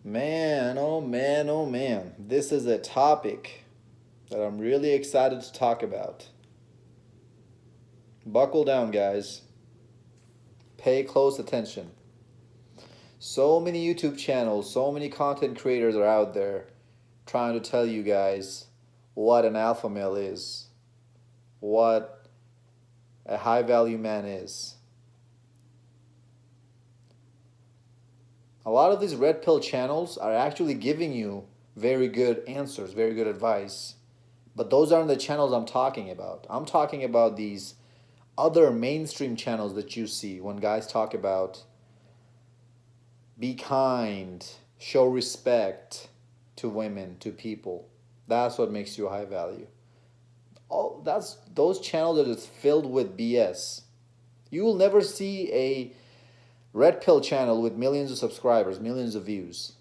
Man, oh man, oh man. This is a topic that I'm really excited to talk about. Buckle down, guys. Pay close attention. So many YouTube channels, so many content creators are out there trying to tell you guys what an alpha male is, what a high value man is. A lot of these red pill channels are actually giving you very good answers, very good advice. But those aren't the channels I'm talking about. I'm talking about these other mainstream channels that you see when guys talk about be kind, show respect to women, to people. That's what makes you high value. That's those channels that is filled with BS. You will never see a red pill channel with millions of subscribers, millions of views.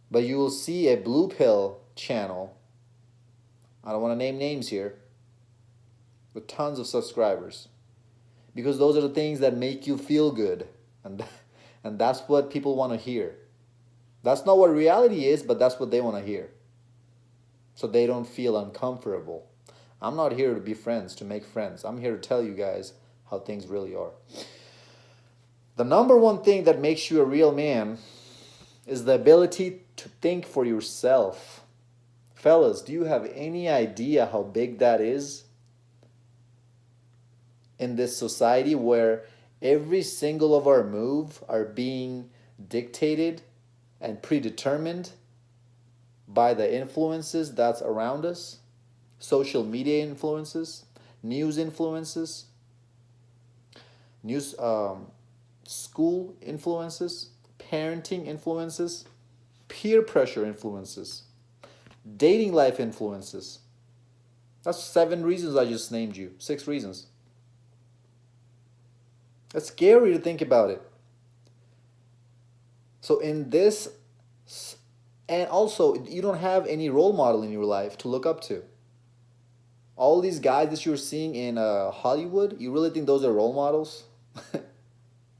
But you will see a blue pill channel. I don't want to name names here, with tons of subscribers, because those are the things that make you feel good, and and that's what people want to hear. That's not what reality is, but that's what they want to hear, so they don't feel uncomfortable. I'm not here to be friends, to make friends. I'm here to tell you guys how things really are. The number one thing that makes you a real man is the ability to think for yourself. Fellas, do you have any idea how big that is in this society where every single of our move are being dictated and predetermined by the influences that's around us? Social media influences, news influences, news school influences, parenting influences, peer pressure influences, dating life influences. That's 7 reasons I just named you. 6 reasons. It's scary to think about it. So in this, and also you don't have any role model in your life to look up to. All these guys that you're seeing in Hollywood, you really think those are role models?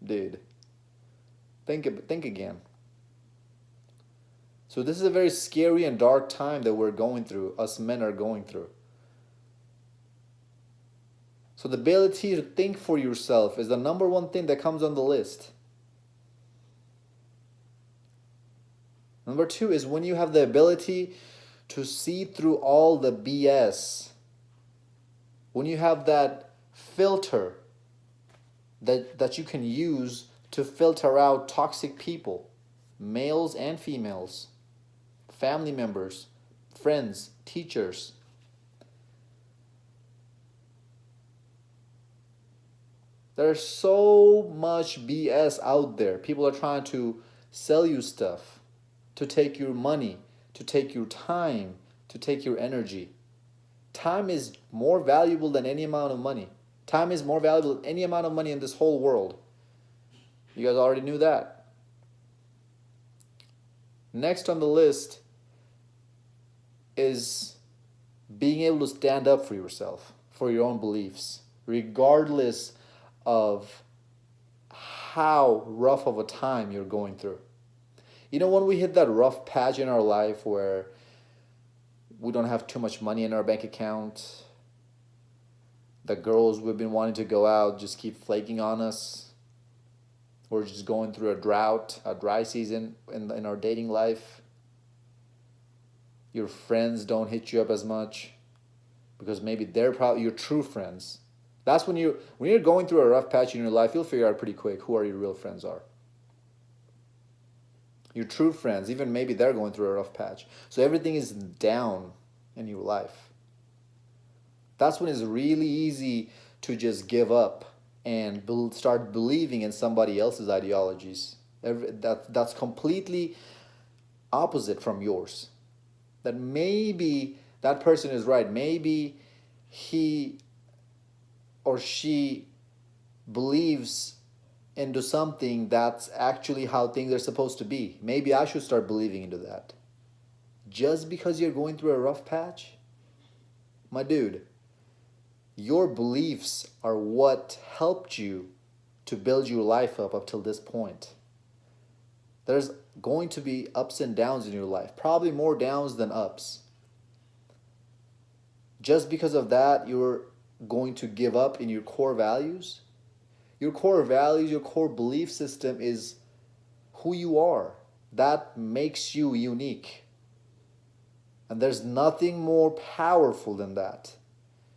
Dude, think again. So this is a very scary and dark time that we're going through, us men are going through. So the ability to think for yourself is the number one thing that comes on the list. Number two is when you have the ability to see through all the BS. When you have that filter that you can use to filter out toxic people, males and females, family members, friends, teachers. There's so much BS out there. People are trying to sell you stuff, to take your money, to take your time, to take your energy. Time is more valuable than any amount of money. Time is more valuable than any amount of money in this whole world. You guys already knew that. Next on the list is being able to stand up for yourself, for your own beliefs, regardless of how rough of a time you're going through. You know, when we hit that rough patch in our life where we don't have too much money in our bank account, the girls we've been wanting to go out just keep flaking on us, we're just going through a drought, a dry season in our dating life, your friends don't hit you up as much because maybe they're probably your true friends. That's when you're going through a rough patch in your life, you'll figure out pretty quick who are your real friends are. Your true friends, even maybe they're going through a rough patch. So everything is down in your life. That's when it's really easy to just give up and start believing in somebody else's ideologies. That's completely opposite from yours. That maybe that person is right. Maybe he or she believes into something that's actually how things are supposed to be. Maybe I should start believing into that. Just because you're going through a rough patch? My dude, your beliefs are what helped you to build your life up till this point. There's going to be ups and downs in your life, probably more downs than ups. Just because of that, you're going to give up in your core values. Your core values, your core belief system is who you are. That makes you unique. And there's nothing more powerful than that.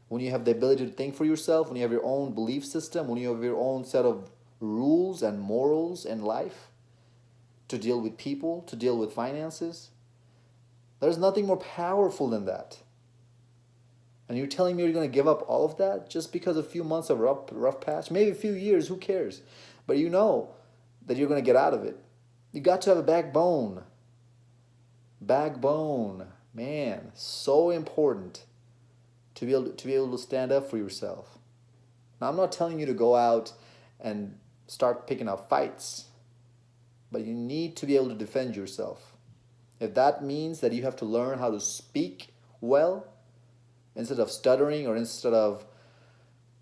When you have the ability to think for yourself, when you have your own belief system, when you have your own set of rules and morals in life to deal with people, to deal with finances, there's nothing more powerful than that. And you're telling me you're going to give up all of that just because a few months of rough patch, maybe a few years, who cares? But you know that you're going to get out of it. You got to have a backbone. Backbone, man, so important to be able to stand up for yourself. Now, I'm not telling you to go out and start picking up fights, but you need to be able to defend yourself. If that means that you have to learn how to speak well, instead of stuttering or instead of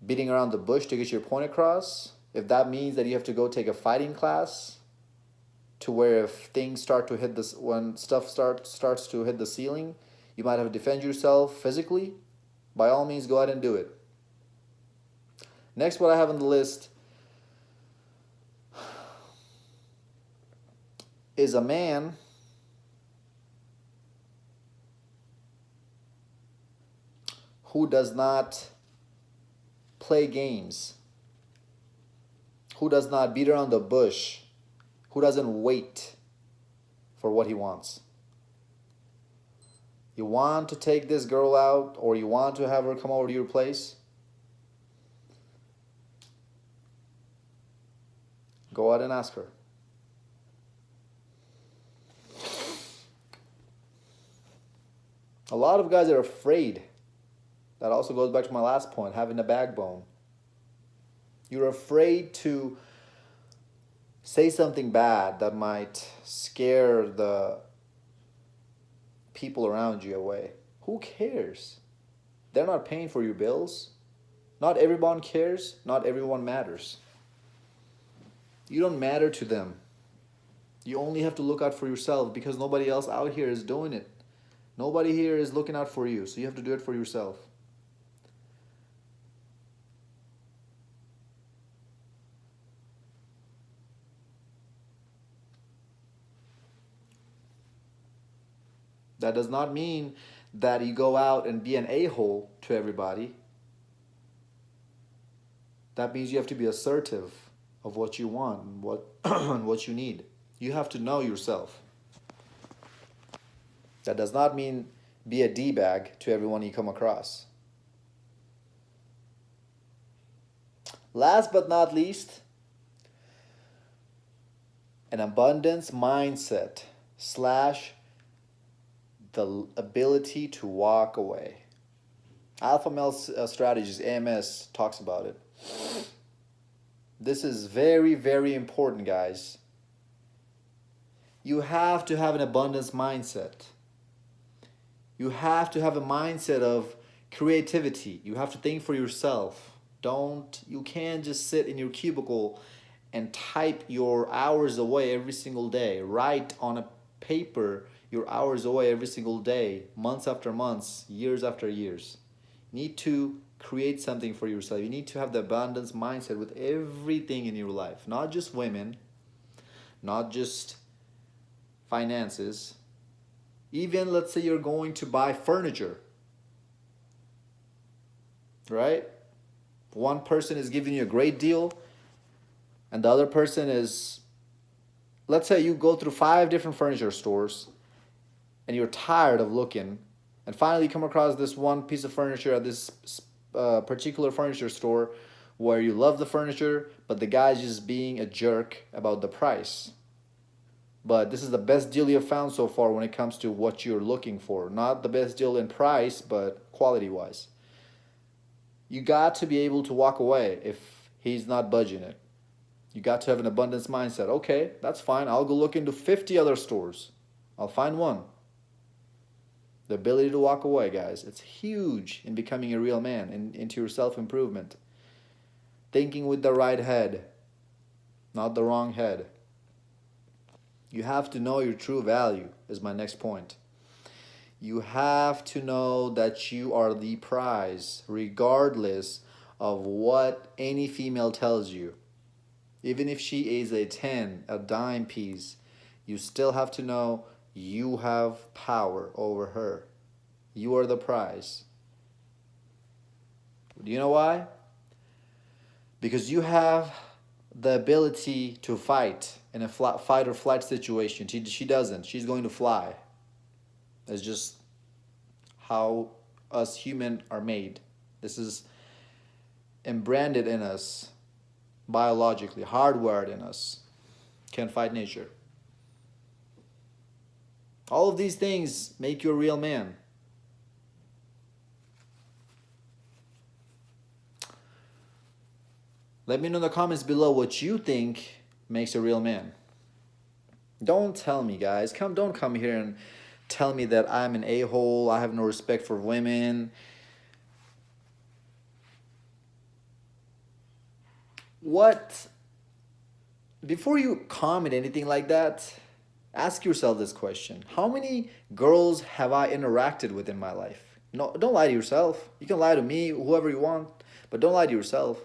beating around the bush to get your point across, if that means that you have to go take a fighting class to where if things start to hit this, when stuff starts to hit the ceiling, you might have to defend yourself physically, by all means go ahead and do it. Next, what I have on the list is a man who does not play games, who does not beat around the bush, who doesn't wait for what he wants. You want to take this girl out, or you want to have her come over to your place? Go out and ask her. A lot of guys are afraid. That also goes back to my last point, having a backbone. You're afraid to say something bad that might scare the people around you away. Who cares? They're not paying for your bills. Not everyone cares. Not everyone matters. You don't matter to them. You only have to look out for yourself because nobody else out here is doing it. Nobody here is looking out for you, so you have to do it for yourself. That does not mean that you go out and be an a-hole to everybody. That means you have to be assertive of what you want and what you need. You have to know yourself. That does not mean be a D-bag to everyone you come across. Last but not least, an abundance mindset / the ability to walk away. Alpha Male Strategies, AMS, talks about it. This is very, very important, guys. You have to have an abundance mindset. You have to have a mindset of creativity. You have to think for yourself. You can't just sit in your cubicle and type your hours away every single day. Write on a paper your hours away every single day, months after months, years after years. You need to create something for yourself. You need to have the abundance mindset with everything in your life. Not just women, not just finances. Even let's say you're going to buy furniture, right? One person is giving you a great deal and the other person is, let's say you go through 5 different furniture stores and you're tired of looking and finally you come across this one piece of furniture at this particular furniture store where you love the furniture, but the guy's just being a jerk about the price. But this is the best deal you've found so far when it comes to what you're looking for. Not the best deal in price, but quality-wise. You got to be able to walk away if he's not budging it. You got to have an abundance mindset. Okay, that's fine. I'll go look into 50 other stores. I'll find one. The ability to walk away, guys. It's huge in becoming a real man and into your self-improvement. Thinking with the right head, not the wrong head. You have to know your true value, is my next point. You have to know that you are the prize, regardless of what any female tells you. Even if she is a 10, a dime piece, you still have to know you have power over her. You are the prize. Do you know why? Because you have the ability to fight in a fight or flight situation. She doesn't. She's going to fly. It's just how us human are made. This is embranded in us biologically, hardwired in us. Can't fight nature. All of these things make you a real man. Let me know in the comments below what you think makes a real man. Don't tell me, guys. Don't come here and tell me that I'm an a-hole, I have no respect for women. What? Before you comment anything like that, ask yourself this question. How many girls have I interacted with in my life? No, don't lie to yourself. You can lie to me, whoever you want, but don't lie to yourself.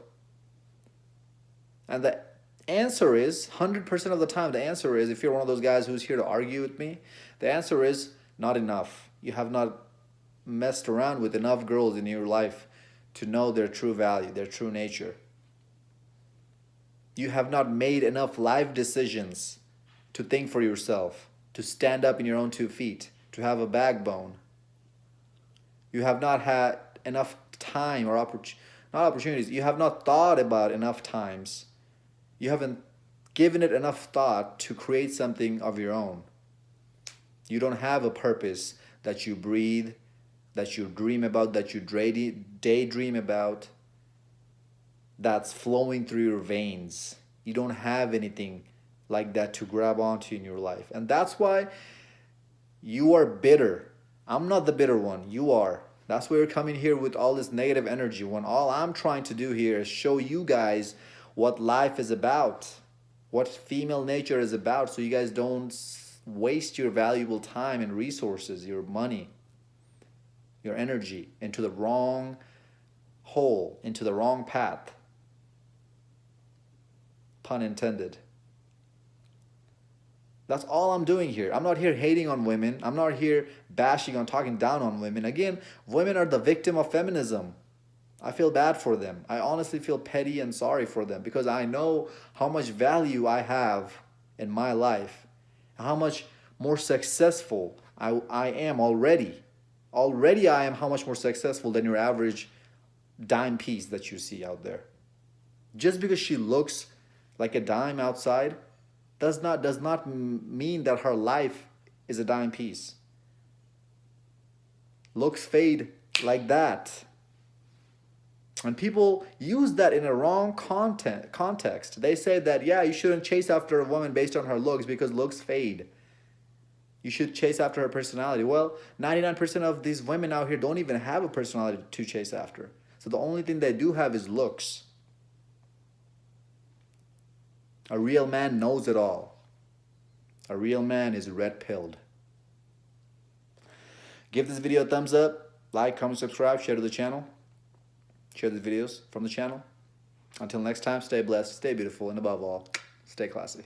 And the answer is, 100% of the time, the answer is, if you're one of those guys who's here to argue with me, the answer is not enough. You have not messed around with enough girls in your life to know their true value, their true nature. You have not made enough life decisions to think for yourself, to stand up in your own 2 feet, to have a backbone. You have not had enough time or not opportunities. You have not thought about enough times. You haven't given it enough thought to create something of your own. You don't have a purpose that you breathe, that you dream about, that you daydream about, that's flowing through your veins. You don't have anything like that to grab onto in your life. And that's why you are bitter. I'm not the bitter one. You are. That's why you're coming here with all this negative energy, when all I'm trying to do here is show you guys what life is about, what female nature is about, so you guys don't waste your valuable time and resources, your money, your energy into the wrong hole, into the wrong path. Pun intended. That's all I'm doing here. I'm not here hating on women. I'm not here bashing on, talking down on women. Again, women are the victim of feminism. I feel bad for them. I honestly feel petty and sorry for them, because I know how much value I have in my life, and how much more successful I am already. Already I am how much more successful than your average dime piece that you see out there. Just because she looks like a dime outside does not mean that her life is a dime piece. Looks fade like that. And people use that in a wrong context. They say that, yeah, you shouldn't chase after a woman based on her looks because looks fade. You should chase after her personality. Well, 99% of these women out here don't even have a personality to chase after. So the only thing they do have is looks. A real man knows it all. A real man is red-pilled. Give this video a thumbs up, like, comment, subscribe, share to the channel. Share these videos from the channel. Until next time, stay blessed, stay beautiful, and above all, stay classy.